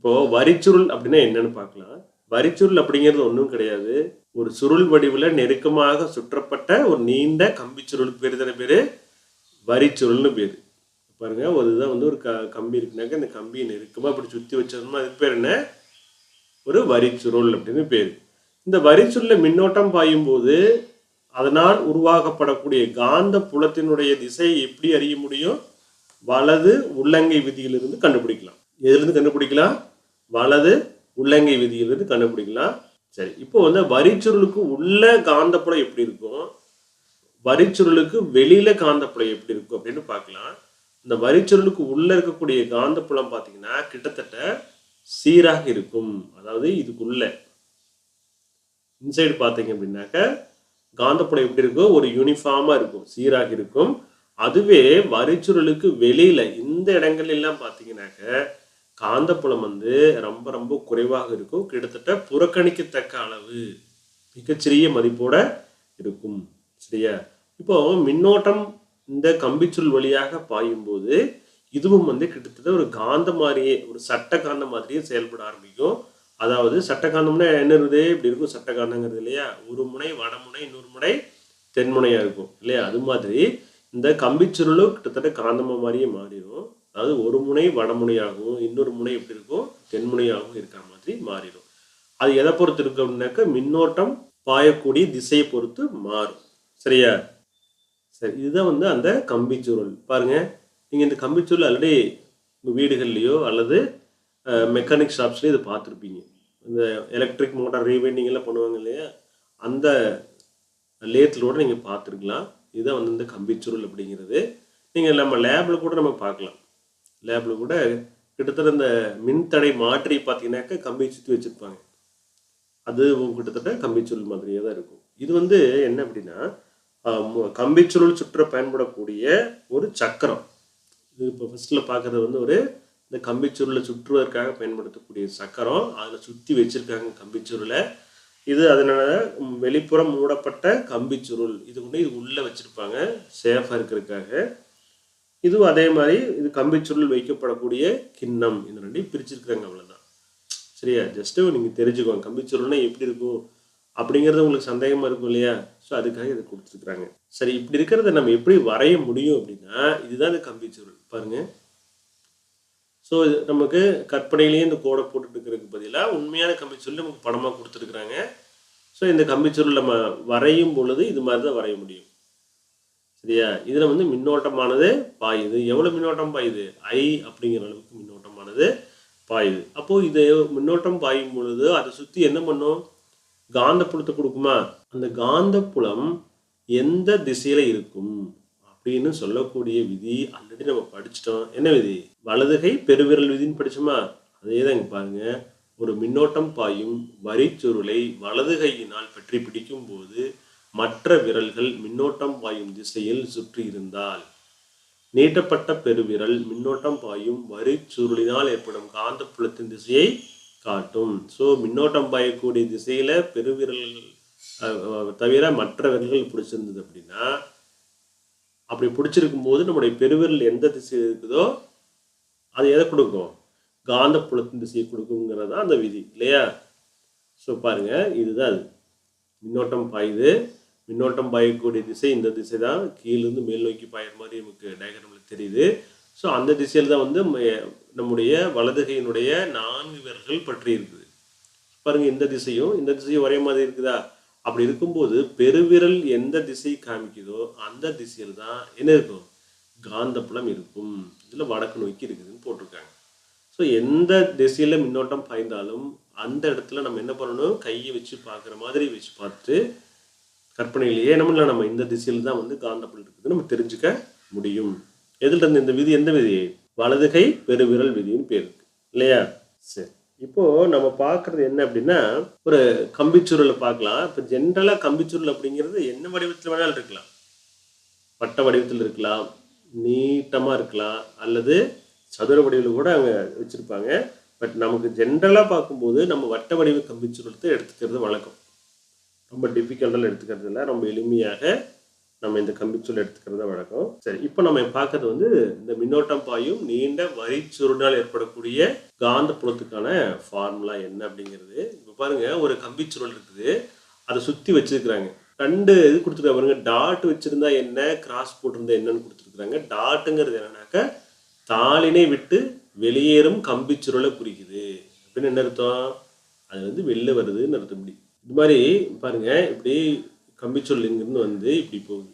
இப்போ வரிச்சுருள் அப்படின்னா என்னன்னு பார்க்கலாம். வரிச்சுருள் அப்படிங்கிறது ஒண்ணும் கிடையாது. ஒரு சுருள் வடிவுல நெருக்கமாக சுற்றப்பட்ட ஒரு நீண்ட கம்பி சுருளுக்கு பேரு தானே பேரு வரிச்சுருள்னு பேரு. பாருங்க ஒரு இதுதான் வந்து ஒரு கம்பி இருக்குனாக்க இந்த கம்பியை நெருக்கமா அப்படி சுத்தி வச்சோம்னா அதுக்கு பேர் என்ன? ஒரு வரிச்சுருள் அப்படின்னு பேரு. இந்த வரிச்சுருள்ல மின்னோட்டம் பாயும் போது அதனால் உருவாக்கப்படக்கூடிய காந்த புலத்தினுடைய திசையை எப்படி அறிய முடியும்? வலது உள்ளங்கை விதியிலிருந்து கண்டுபிடிக்கலாம். எதிலிருந்து கண்டுபிடிக்கலாம்? வலது உள்ளங்கை விதியிலிருந்து கண்டுபிடிக்கலாம். சரி, இப்போ வந்து வரிச்சுருளுக்கு உள்ள காந்தப்புலம் எப்படி இருக்கும், வரிச்சுருளுக்கு வெளியில காந்தப்புலம் எப்படி இருக்கும் அப்படின்னு பார்க்கலாம். இந்த வரிச்சுருளுக்கு உள்ள இருக்கக்கூடிய காந்தப்புலம் பார்த்தீங்கன்னா கிட்டத்தட்ட சீராக இருக்கும். அதாவது இதுக்குள்ள இன்சைடு பார்த்தீங்க அப்படின்னாக்க காந்தப்புலம் எப்படி இருக்கும்? ஒரு யூனிஃபார்மா இருக்கும், சீராக இருக்கும். அதுவே வரிச்சுருளுக்கு வெளியில இந்த இடங்கள் எல்லாம் பார்த்தீங்கன்னாக்க காந்தப்புலம் வந்து ரொம்ப ரொம்ப குறைவாக இருக்கும். கிட்டத்தட்ட புறக்கணிக்கத்தக்க அளவு மிகச்சிறிய மதிப்போட இருக்கும். சரியா? இப்போ மின்னோட்டம் இந்த கம்பிச்சுருள் வழியாக பாயும் போது இதுவும் வந்து கிட்டத்தட்ட ஒரு காந்த மாதிரியே, ஒரு சட்ட காந்த மாதிரியே செயல்பட ஆரம்பிக்கும். அதாவது சட்ட காந்தம்னா என்ன இருக்குது? இப்படி இருக்கும் சட்ட காந்தங்கிறது இல்லையா? ஒரு முனை வடமுனை, இன்னொரு முனை தென்முனையா இருக்கும் இல்லையா? அது மாதிரி இந்த கம்பிச்சுருளும் கிட்டத்தட்ட காந்தமா மாதிரியே மாறிடும். அதாவது ஒரு முனை வடமுனையாகவும் இன்னொரு முனை எப்படி இருக்கும்? தென்முனையாகவும் இருக்கிற மாதிரி மாறிடும். அது எதை பொறுத்து இருக்கு அப்படின்னாக்க மின்னோட்டம் பாயக்கூடிய திசையை பொறுத்து மாறும். சரியா? சரி, இதுதான் வந்து அந்த கம்பிச்சுருள். பாருங்க, நீங்க இந்த கம்பிச்சுருள் ஆல்ரெடி உங்க வீடுகள்லயோ அல்லது மெக்கானிக் ஷாப்ஸ்லயோ இதை பார்த்துருப்பீங்க. இந்த எலக்ட்ரிக் மோட்டார் ரீவைண்டிங் எல்லாம் பண்ணுவாங்க இல்லையா? அந்த லேத்லோட நீங்க பார்த்துருக்கலாம். இதுதான் வந்து இந்த கம்பிச்சுருள் அப்படிங்கிறது. நீங்க நம்ம லேப்ல கூட நம்ம பார்க்கலாம். லேப்ல கூட கிட்டத்தட்ட இந்த மின்தடை மாற்றி பார்த்தீங்கன்னாக்க கம்பி சுற்றி வச்சிருப்பாங்க. அது கிட்டத்தட்ட கம்பிச்சுருள் மாதிரியே தான் இருக்கும். இது வந்து என்ன அப்படின்னா கம்பிச்சுருள் சுற்ற பயன்படக்கூடிய ஒரு சக்கரம். இது இப்போ ஃபர்ஸ்ட்ல பார்க்கறது வந்து ஒரு இந்த கம்பிச்சுருளை சுற்றுவதற்காக பயன்படுத்தக்கூடிய சக்கரம். அதில் சுற்றி வச்சிருக்காங்க கம்பிச்சுருளை. இது அதனால வெளிப்புறம் மூடப்பட்ட கம்பிச்சுருள். இது கொண்டு இது உள்ள வச்சிருப்பாங்க சேஃபாக இருக்கிறதுக்காக. இதுவும் அதே மாதிரி இது கம்பிச்சுருள் வைக்கப்படக்கூடிய கிண்ணம். இந்த ரெண்டையும் பிரிச்சிருக்கிறாங்க, அவ்வளோதான். சரியா? ஜஸ்ட்டு நீங்கள் தெரிஞ்சுக்கோங்க கம்பிச்சுருள்னா எப்படி இருக்கும் அப்படிங்கிறது உங்களுக்கு சந்தேகமாக இருக்கும் இல்லையா? ஸோ அதுக்காக இதை கொடுத்துருக்குறாங்க. சரி, இப்படி இருக்கிறத நம்ம எப்படி வரைய முடியும் அப்படின்னா இதுதான் இந்த கம்பிச்சுருள். பாருங்க. ஸோ நமக்கு கற்பனையிலேயே இந்த கோடை போட்டுட்டு இருக்கிறதுக்கு பதிலாக உண்மையான கம்பிச்சுருள் நமக்கு படமாக கொடுத்துருக்குறாங்க. ஸோ இந்த கம்பிச்சுருள் நம்ம வரையும் பொழுது இது மாதிரி தான் வரைய முடியும். சரியா? இதில் வந்து மின்னோட்டமானது பாயுது. எவ்வளோ மின்னோட்டம் பாயுது? I அப்படிங்கிற அளவுக்கு மின்னோட்டமானது பாயுது. அப்போது இது மின்னோட்டம் பாயும் பொழுது அதை சுற்றி என்ன பண்ணும்? காந்தப்புலத்தை கொடுக்குமா? அந்த காந்தப்புலம் எந்த திசையில இருக்கும் அப்படின்னு சொல்லக்கூடிய விதி ஆல்ரெடி நம்ம படிச்சிட்டோம். என்ன விதி? வலதுகை பெருவிரல் விதின்னு படிச்சோமா? அதே தான் இங்க பாருங்க. ஒரு மின்னோட்டம் பாயும் வரிச்சுருளை வலது கையினால் பற்றி பிடிக்கும் போது மற்ற விரல்கள் மின்னோட்டம் பாயும் திசையில் சுற்றி இருந்தால் நீட்டப்பட்ட பெருவிரல் மின்னோட்டம் பாயும் வரிச்சுருளினால் ஏற்படும் காந்தப்புலத்தின் திசையை காட்டும். ஸோ மின்னோட்டம் பாயக்கூடிய திசையில பெருவிரல்கள் தவிர மற்ற விரல்கள் பிடிச்சிருந்தது அப்படின்னா, அப்படி பிடிச்சிருக்கும் போது நம்முடைய பெருவிரல் எந்த திசையில் இருக்குதோ அது எதை கொடுக்கும்? காந்தப்புலத்தின் திசையை கொடுக்குங்கிறது தான் அந்த விதி இல்லையா? ஸோ பாருங்க, இதுதான் அது. மின்னோட்டம் பாயுது. மின்னோட்டம் பாயக்கூடிய திசை இந்த திசை தான். கீழிருந்து மேல் நோக்கி பாயிற மாதிரி நமக்கு டயக்ராம்ல தெரியுது. ஸோ அந்த திசையில் தான் வந்து நம்முடைய வலதுகையினுடைய 4 விரல்கள் பற்றி இருக்குது. பாருங்க, இந்த திசையும் இந்த திசையும் ஒரே மாதிரி இருக்குதா? அப்படி இருக்கும்போது பெருவிரல் எந்த திசை காமிக்குதோ அந்த திசையில் தான் என்ன இருக்கும்? காந்தப்புலம் இருக்கும். இதில் வடக்கு நோக்கி இருக்குதுன்னு போட்டிருக்காங்க. ஸோ எந்த திசையில் மின்னோட்டம் பாய்ந்தாலும் அந்த இடத்துல நம்ம என்ன பண்ணணும்? கையை வச்சு பார்க்குற மாதிரி வச்சு பார்த்துட்டு கற்பனையிலேயே நம்ம இந்த திசையில் தான் வந்து காந்தப்புலம் இருக்குதுன்னு நம்ம தெரிஞ்சுக்க முடியும். எதில் இருந்து இந்த விதி? எந்த விதி? வலதுகை பெருவிரல் விதின்னு பேர் இருக்கு இல்லையா? சரி, இப்போ நம்ம பார்க்கறது என்ன அப்படின்னா ஒரு கம்பிச்சுருளை பார்க்கலாம். இப்போ ஜென்ரலாக கம்பிச்சுருள் அப்படிங்கிறது என்ன வடிவத்தில் வேணாலும் இருக்கலாம். வட்ட வடிவத்தில் இருக்கலாம், நீட்டமாக இருக்கலாம், அல்லது சதுர வடிவில் கூட அங்கே வச்சுருப்பாங்க. பட் நமக்கு ஜென்ரலாக பார்க்கும்போது நம்ம வட்ட வடிவ கம்பிச்சுருளத்தை எடுத்துக்கிறது வழக்கம். ரொம்ப டிஃபிகல்ட்டாக எடுத்துக்கிறது இல்லை. ரொம்ப எளிமையாக நம்ம இந்த கம்பிச்சொல் எடுத்துக்கிறது வழக்கம். சரி, இப்போ நம்ம பார்க்கறது வந்து இந்த மின்னோட்டம் பாயும் நீண்ட வரிச்சுருளால் ஏற்படக்கூடிய காந்த புலத்துக்கான ஃபார்முலா என்ன அப்படிங்கிறது. இப்போ பாருங்க, ஒரு கம்பிச்சுருள் இருக்குது, அதை சுற்றி வச்சிருக்கிறாங்க. 2 இது கொடுத்துருக்காங்க பாருங்க. டாட் வச்சிருந்தா என்ன, கிராஸ் போட்டிருந்தா என்னன்னு கொடுத்துருக்குறாங்க. டாட்டுங்கிறது என்னன்னாக்கா தாளினை விட்டு வெளியேறும் கம்பிச்சுருளை குறிக்குது அப்படின்னு என்ன அர்த்தம்? அது வந்து வெளில வருதுன்னு அர்த்தம். இப்படி இது மாதிரி பாருங்க, இப்படி கம்பிச்சொல் இங்கிருந்து வந்து இப்படி போகுது.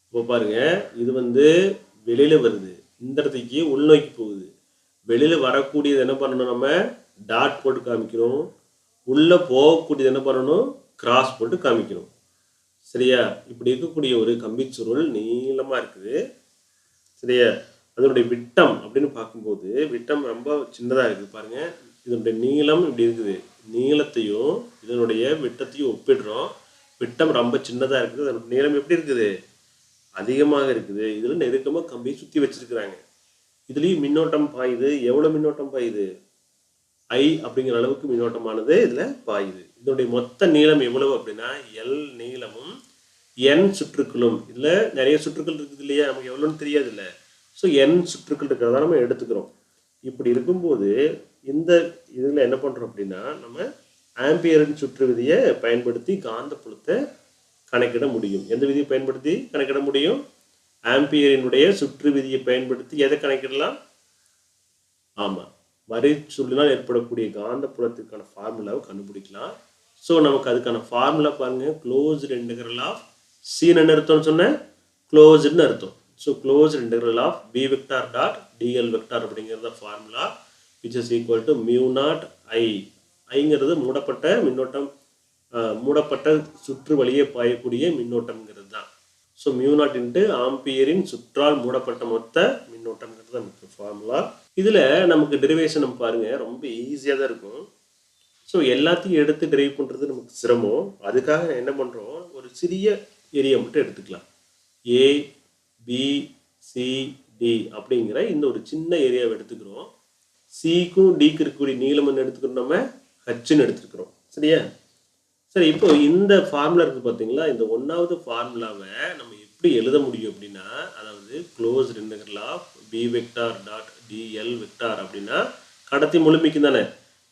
இப்போ பாருங்க, இது வந்து வெளியில வருது, இந்த இடத்துக்கு உள்நோக்கி போகுது. வெளியில வரக்கூடியது என்ன பண்ணணும், நம்ம டாட் போட்டு காமிக்கணும். உள்ள போகக்கூடியது என்ன பண்ணணும், கிராஸ் போட்டு காமிக்கணும். சரியா? இப்படி இருக்கக்கூடிய ஒரு கம்பிச்சுருள் நீளமா இருக்குது. சரியா? அதனுடைய விட்டம் அப்படின்னு பார்க்கும்போது விட்டம் ரொம்ப சின்னதா இருக்குது பாருங்க. இதனுடைய நீளம் இப்படி இருக்குது. நீளத்தையும் இதனுடைய விட்டத்தையும் ஒப்பிடுறோம். விட்டம் ரொம்ப சின்னதா இருக்குது, அதனுடைய நீளம் எப்படி இருக்குது, அதிகமாக இருக்குது. இதுல நெருக்கமா கம்பியை சுத்தி வச்சிருக்கிறாங்க. இதுலயும் மின்னோட்டம் பாயுது. எவ்வளவு மின்னோட்டம் பாயுது? ஐ அப்படிங்கிற அளவுக்கு மின்னோட்டமானது இதுல பாயுது. இதனுடைய மொத்த நீளம் எவ்வளவு அப்படின்னா எல் நீளமும் என் சுற்றுக்களும். இதுல நிறைய சுற்றுக்கள் இருக்குது இல்லையா, நமக்கு எவ்வளவுன்னு தெரியாது இல்லை. ஸோ என் சுற்றுக்கள் இருக்கிறதா நம்ம எடுத்துக்கிறோம். இப்படி இருக்கும்போது இந்த இதில் என்ன பண்ணுறோம் அப்படின்னா, நம்ம ஆம்பியரின் சுற்று விதியை பயன்படுத்தி காந்த புலத்தை கணக்கிட முடியும். எந்த விதியை பயன்படுத்தி கணக்கிட முடியும்? ஆம்பியரினுடைய சுற்று விதியை பயன்படுத்தி எதை கணக்கிடலாம்? ஆமாம், வரிச்சுருளினால் ஏற்படக்கூடிய காந்த புலத்திற்கான ஃபார்முலாவை கண்டுபிடிக்கலாம். ஸோ நமக்கு அதுக்கான ஃபார்முலா பாருங்க, க்ளோஸ்டு இன்டெக்ரல் ஆஃப் சீன்னு அர்த்தம்னு சொன்னேன், க்ளோஸ்டுன்னு அர்த்தம். So closed integral of B vector dot dl vector அப்படிங்கிறத formula, which is equal to mu naught I. ஐங்கிறது மூடப்பட்ட மின்னோட்டம், மூடப்பட்ட சுற்று வழியே பாயக்கூடிய மின்னோட்டம்ங்கிறது தான். ஸோ மியூ நாட் இன்ட்டு ஆம்பியரின் சுற்றால் மூடப்பட்ட மொத்த மின்னோட்டம்ங்கிறது தான் நமக்கு ஃபார்முலா. இதில் நமக்கு டெரிவேஷன் பாருங்க ரொம்ப ஈஸியாக தான் இருக்கும். ஸோ எல்லாத்தையும் எடுத்து டெரைவ் பண்ணுறது நமக்கு சிரமம். அதுக்காக என்ன பண்ணுறோம், ஒரு சிறிய ஏரியா மட்டும் எடுத்துக்கலாம். ஏ பி சி டி அப்படிங்கிற இந்த ஒரு சின்ன ஏரியாவை எடுத்துக்கிறோம். சிக்கும் டிக்கு இருக்கக்கூடிய நீளம்னு எடுத்துக்கிறோம், நம்ம ஹச்சுன்னு எடுத்துக்கிறோம். சரியா? சரி, இப்போ இந்த ஃபார்முலா இருக்குது பார்த்தீங்களா, இந்த 1வது ஃபார்முலாவை நம்ம எப்படி எழுத முடியும் அப்படின்னா, அதாவது closed integral of B vector dot dl vector அப்படின்னா கடத்தி முழுமைக்கு தானே.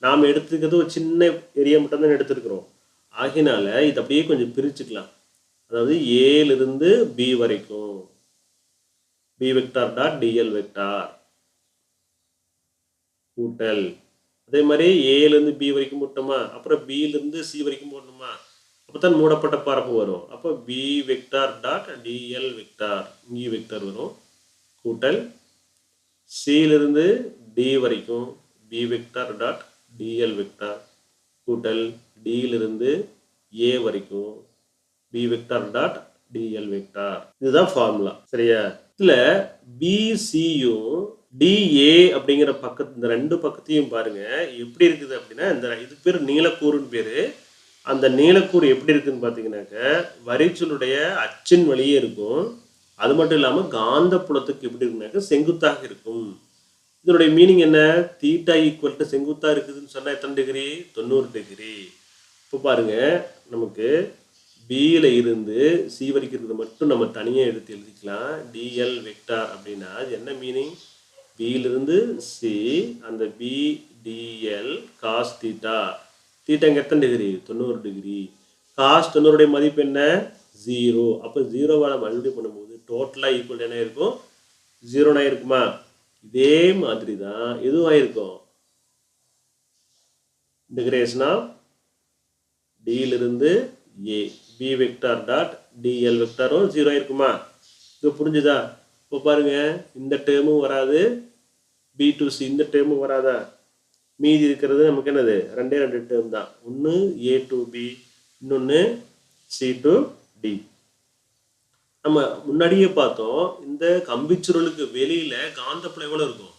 நாம் எடுத்துக்கிறது ஒரு சின்ன ஏரியா மட்டும் தான் எடுத்துருக்கிறோம். ஆகினால இது அப்படியே கொஞ்சம் பிரிச்சுக்கலாம். அதாவது ஏலிருந்து பி வரைக்கும் B vector dot dl vector கூட்டல், அதே மாதிரி ஏலேருந்து பி வரைக்கும் போட்டோமா, அப்புறம் பியிலிருந்து சி வரைக்கும் போடணுமா, அப்போ தான் மூடப்பட்ட பரப்பு வரும். அப்போ B vector dot dl vector, இங்கே வெக்டார் வரும், கூட்டல் சியிலிருந்து டி வரைக்கும் B vector dot dl vector கூட்டல் டியிலிருந்து ஏ வரைக்கும் B vector dot dl vector. இதுதான் ஃபார்முலா. சரியா? இதுல பிசியும் டிஏ அப்படிங்கிற பக்கத்து, இந்த 2 பக்கத்தையும் பாருங்க எப்படி இருக்குது அப்படின்னா, இந்த இது பேர் நீலக்கூறுன்னு பேரு. அந்த நீலக்கூறு எப்படி இருக்குன்னு பார்த்தீங்கன்னாக்க வரிச்சுருளுடைய அச்சின் வழியே இருக்கும். அது மட்டும் இல்லாமல் காந்த புலத்துக்கு எப்படி இருக்குனாக்க செங்குத்தாக இருக்கும். இதனுடைய மீனிங் என்ன? தீட்டா ஈக்குவல் டு செங்குத்தாக இருக்குதுன்னு சொன்னால் எத்தனை டிகிரி? 90 டிகிரி. இப்போ பாருங்க, நமக்கு பியில் இருந்து சி வரைக்கும் இருக்கிறது மட்டும் நம்ம தனியாக எடுத்து எழுதிக்கலாம். டிஎல் வெக்டார் அப்படின்னா அது என்ன மீனிங்? பியிலிருந்து சி, அந்த B dl cos theta. Theta இங்கே எத்தனை டிகிரி? 90 டிகிரி. காஸ் 90 மதிப்பு என்ன? 0. அப்போ 0வால் மல்டிப்ளை பண்ணும்போது டோட்டலாக ஈக்குவல் என்ன இருக்கும்? 0னா இருக்குமா? இதே மாதிரி தான் எதுவும் ஆயிருக்கும், இன்டகிரேஷன் ஆஃப் டியிலிருந்து A B vector dot dl வெக்டாரும் 0 ஆயிருக்குமா? இது புரிஞ்சுதா? இப்போ பாருங்க, இந்த டேர்மும் வராது, பி டு சி இந்த டேர்மும் வராதா? மீதி இருக்கிறது நமக்கு என்னது? 2 டேர்ம் தான். ஒன்று ஏ டு பி, இன்னொன்று சி டு டி. நம்ம முன்னாடியே பார்த்தோம், இந்த கம்பிச்சுருளுக்கு வெளியில காந்தப்புலம் எவ்வளோ இருக்கும்?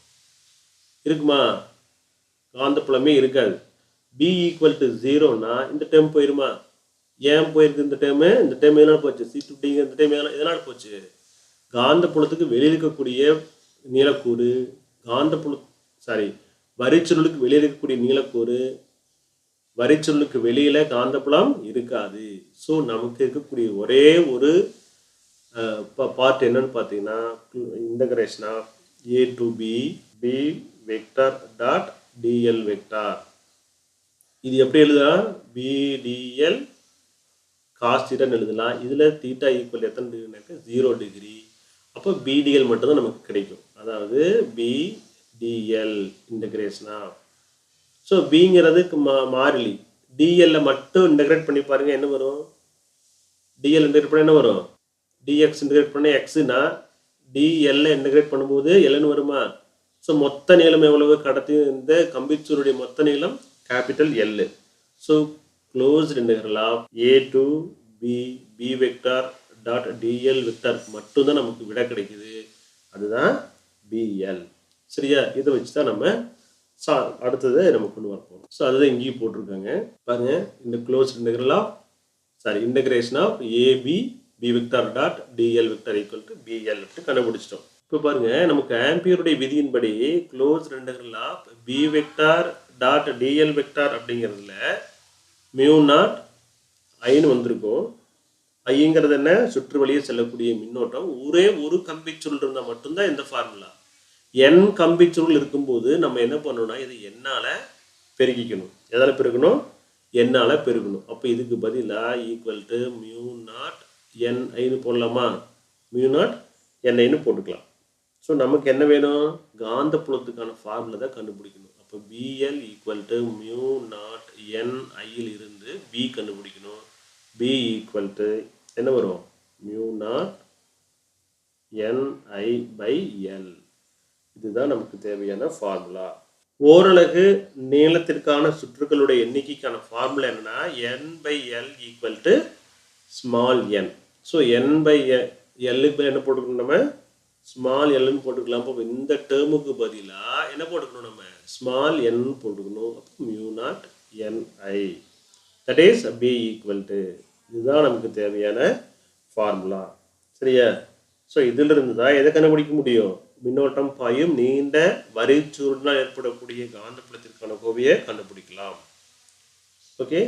இருக்குமா? காந்தப்புலமே இருக்காது. பி ஈக்குவல் டு 0னா இந்த டேர்ம் போயிருமா? ஏன் போயிருக்கு இந்த டேர்மு? இந்த டேர்ம் எதனால் போச்சு? சி டு டிங்க இந்த டேர்ம் எதனால் போச்சு? காந்தப்புலத்துக்கு வெளியில் இருக்கக்கூடிய நீலக்கூறு, வரிச்சுருளுக்கு வெளியில் இருக்கக்கூடிய நீலக்கூறு, வரிச்சுருளுக்கு வெளியில காந்தப்புலம் இருக்காது. ஸோ நமக்கு இருக்கக்கூடிய ஒரே ஒரு பார்ட் என்னன்னு பார்த்தீங்கன்னா integration of A to B vector dot dl vector. இது எப்படி எழுதலாம்? பிடிஎல் காஸ் தீட்டான்னு எழுதலாம். இதில் தீட்டா ஈக்குவல் எத்தனை டிகிரினாக்க 0 டிகிரி. அப்போ பிடிஎல் மட்டும்தான் நமக்கு கிடைக்கும். அதாவது பிடிஎல் இன்டகிரேஷன் ஆஃப். ஸோ பிங்கிறதுக்கு மாறிலி, டிஎல்ல மட்டும் இன்டகிரேட் பண்ணி பாருங்க என்ன வரும்? டிஎல் இன்டகிரேட் பண்ண என்ன வரும்? டிஎக்ஸ் இன்டகிரேட் பண்ண எக்ஸ்னா டிஎல்ல இன்டகிரேட் பண்ணும்போது எல்னு வருமா? ஸோ மொத்த நீளம் எவ்வளவு? கடத்தி இந்த கம்பிச்சுருடைய மொத்த நீளம் capital L. So closed integral of A to B vector dot dl vector மட்டும்தான் நமக்கு விட கிடைக்குது. அதுதான் பிஎல். சரியா? இதை வச்சு தான் நம்ம அடுத்ததை நம்ம கொண்டு வரப்போம். ஸோ அதுதான் இங்கேயும் போட்டிருக்காங்க பாருங்க. இந்த closed integral of integration of AB B vector dot dl vector equal to BL அப்படி கண்டுபிடிச்சிட்டோம். இப்போ பாருங்க, நமக்கு ஆம்பியருடைய விதியின்படி closed integral of B vector dot dl vector அப்படிங்கிறதுல மியூ நாட் ஐன்னு வந்திருக்கும். ஐங்கிறது என்ன? சுற்று வழியே செல்லக்கூடிய மின்னோட்டம். ஒரே ஒரு கம்பிச்சுருள் இருந்தால் மட்டும்தான் இந்த ஃபார்முலா. என் கம்பிச்சுருள் இருக்கும்போது நம்ம என்ன பண்ணணும்னா இது என்னால் பெருக்கிக்கணும். எதால் பெருக்கணும்? என்னால் பெருக்கணும். அப்போ இதுக்கு பதிலாக ஈக்குவல் டு மியூ நாட் என் ஐன்னு போடலாமா? மியூ நாட் என் ஐன்னு போட்டுக்கலாம். ஸோ நமக்கு என்ன வேணும்? காந்த புலத்துக்கான ஃபார்முலா தான் கண்டுபிடிக்கணும். அப்போ BL equal to mu naught n ஐயில் இருந்து பி கண்டுபிடிக்கணும். பி ஈக்குவல் டு என்ன வரும்? Mu naught N I by L. இதுதான் நமக்கு தேவையான ஃபார்முலா. ஓரலகு நீளத்திற்கான சுற்றுகளுடைய எண்ணிக்கைக்கான ஃபார்முலா என்னன்னா n by l equal to small n. So n by எல்லுக்கு என்ன போட்டுக்கணும்? நம்ம ஸ்மால் எல்லுன்னு போட்டுக்கலாம். அப்போ இந்த டேர்முக்கு பதிலாக என்ன போட்டுக்கணும்? நம்ம ஸ்மால் என் போட்டுக்கணும். அப்போ mu naught N I that is B equal to. இதுதான் நமக்கு தேவையான ஃபார்முலா. சரியா? ஸோ இதிலிருந்து தான் எதை கண்டுபிடிக்க முடியும்? மின்னோட்டம் பாயும் நீண்ட வரிச்சுருளினால் ஏற்படக்கூடிய காந்தப்புலத்திற்கான கோவையை கண்டுபிடிக்கலாம். ஓகே,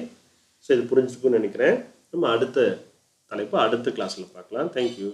ஸோ இது புரிஞ்சுக்குன்னு நினைக்கிறேன். நம்ம அடுத்த தலைப்பு அடுத்த கிளாஸில் பார்க்கலாம். தேங்க்யூ.